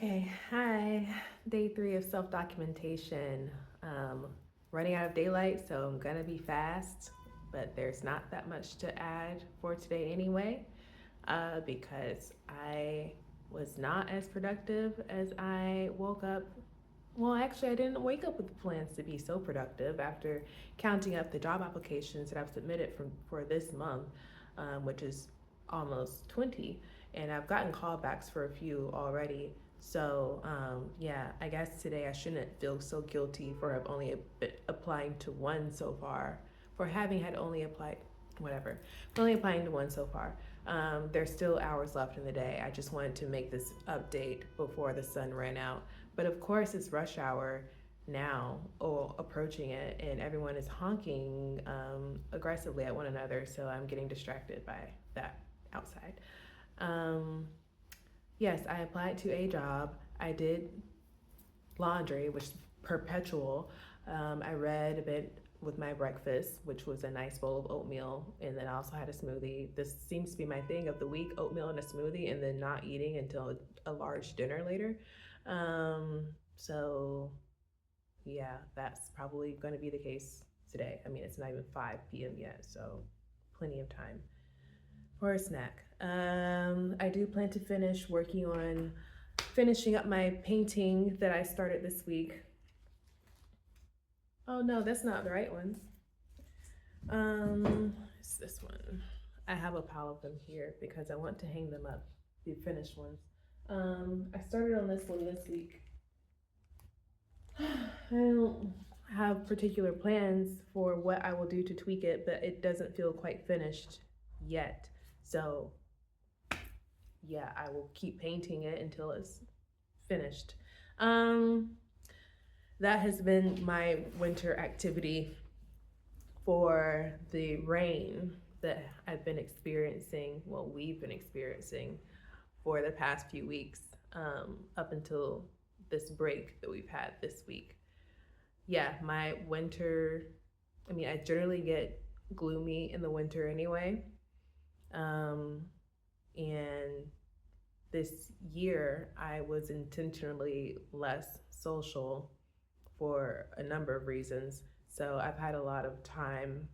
Okay, hi. Day 3 of self-documentation. Um, Running out of daylight, so I'm gonna be fast, but there's not that much to add for today anyway, because I was not as productive as I woke up. Well, actually, I didn't wake up with plans to be so productive after counting up the job applications that I've submitted for this month, which is almost 20, and I've gotten callbacks for a few already. So, yeah, I guess today I shouldn't feel so guilty for have only applying to one so far, for having had only applied, whatever, for only applying to one so far. There's still hours left in the day. I just wanted to make this update before the sun ran out. But of course, it's rush hour now, or approaching it, and everyone is honking aggressively at one another. So I'm getting distracted by that outside. Um, yes, I applied to a job. I did laundry, which is perpetual. I read a bit with my breakfast, which was a nice bowl of oatmeal, and then I also had a smoothie. This seems to be my thing of the week: oatmeal and a smoothie, and then not eating until a large dinner later. Um, so yeah, that's probably going to be the case today. I mean, it's not even 5 p.m. yet, so plenty of time for a snack. I do plan to finish working on finishing up my painting that I started this week. Oh no, that's not the right one. It's this one. I have a pile of them here because I want to hang them up, the finished ones. I started on this one this week. I don't have particular plans for what I will do to tweak it, but it doesn't feel quite finished yet. So, yeah, I will keep painting it until it's finished. Um, that has been my winter activity for the rain that I've been experiencing, well, we've been experiencing for the past few weeks, up until this break that we've had this week. Yeah, my winter, I mean, I generally get gloomy in the winter anyway. Um, and this year, I was intentionally less social for a number of reasons. So I've had a lot of time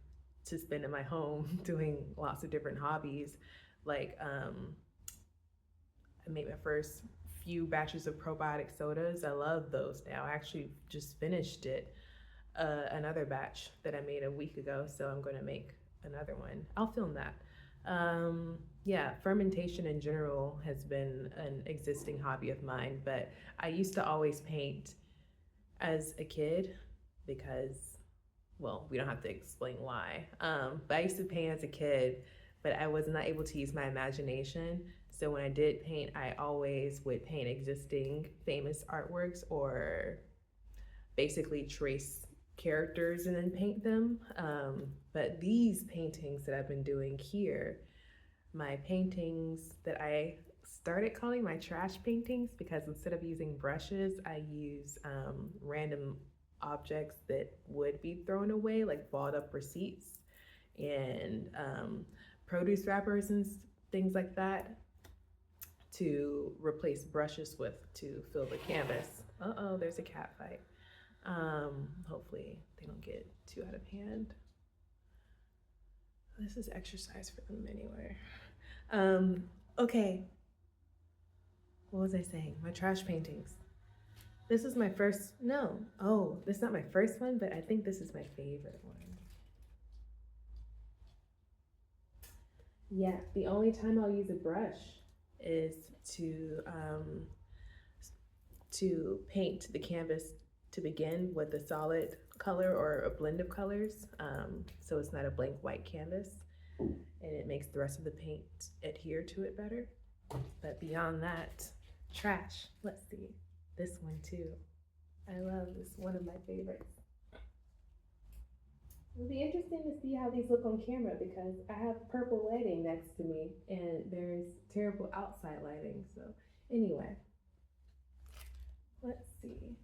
to spend in my home doing lots of different hobbies. Like, I made my first few batches of probiotic sodas. I love those now. I actually just finished it, another batch that I made a week ago. So I'm going to make another one. I'll film that. Yeah, fermentation in general has been an existing hobby of mine, but I used to always paint as a kid because, well, we don't have to explain why. But I used to paint as a kid, but I was not able to use my imagination. So when I did paint, I always would paint existing famous artworks or basically trace characters and then paint them. But these paintings that I've been doing here, my paintings that I started calling my trash paintings, because instead of using brushes, I use random objects that would be thrown away, like balled up receipts and produce wrappers and things like that, to replace brushes with to fill the canvas. Uh-oh, there's a cat fight. Hopefully they don't get too out of hand. This is exercise for them anyway. Okay. What was I saying? My trash paintings. This is my first, no. Oh, this is not my first one, but I think this is my favorite one. Yeah, the only time I'll use a brush is to paint the canvas to begin with a solid color or a blend of colors, so it's not a blank white canvas, and it makes the rest of the paint adhere to it better. But beyond that, trash. Let's see. This one too. I love this, one of my favorites. It'll be interesting to see how these look on camera because I have purple lighting next to me and there's terrible outside lighting. So anyway, let's see.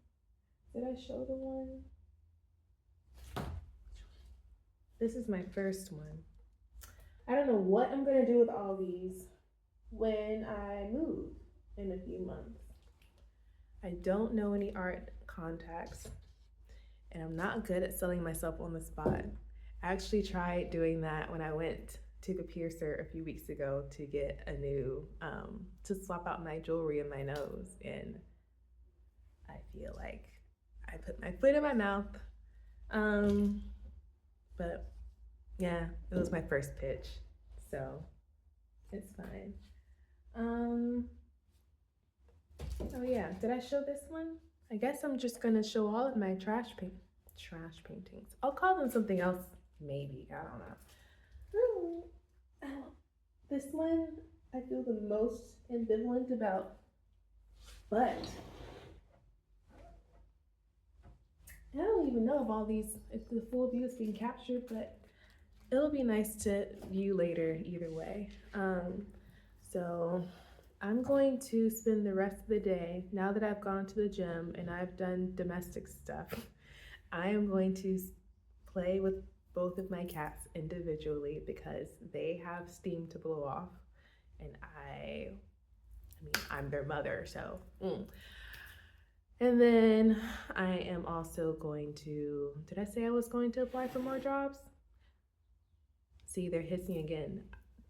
Did I show the one? This is my first one. I don't know what I'm gonna do with all these when I move in a few months. I don't know any art contacts, and I'm not good at selling myself on the spot. I actually tried doing that when I went to the piercer a few weeks ago to get a new, to swap out my jewelry in my nose. And I feel like I put my foot in my mouth. Um, but yeah, it was my first pitch. So it's fine. Um, oh yeah, did I show this one? I guess I'm just gonna show all of my trash paintings. I'll call them something else, maybe. I don't know. Oh, this one I feel the most ambivalent about, but I don't even know if all these, if the full view is being captured, but it'll be nice to view later either way. So I'm going to spend the rest of the day, now that I've gone to the gym and I've done domestic stuff, I am going to play with both of my cats individually because they have steam to blow off, and I mean, I'm their mother, so. And then I am also going to, did I say I was going to apply for more jobs? See, they're hissing again.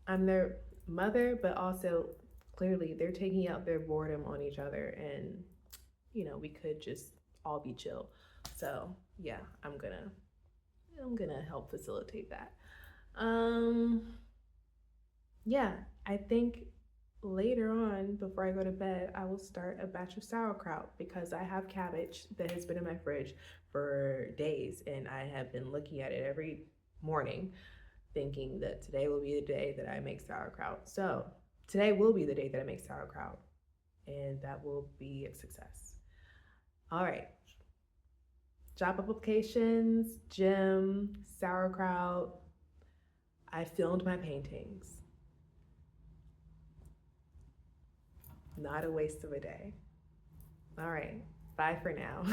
I'm their mother, but also clearly they're taking out their boredom on each other, and we could just all be chill. So yeah, I'm gonna help facilitate that. Yeah, I think later on, before I go to bed, I will start a batch of sauerkraut because I have cabbage that has been in my fridge for days, and I have been looking at it every morning thinking that today will be the day that I make sauerkraut. So today will be the day that I make sauerkraut, and that will be a success. All right. Job applications, gym, sauerkraut. I filmed my paintings. Not a waste of a day. All right. Bye for now.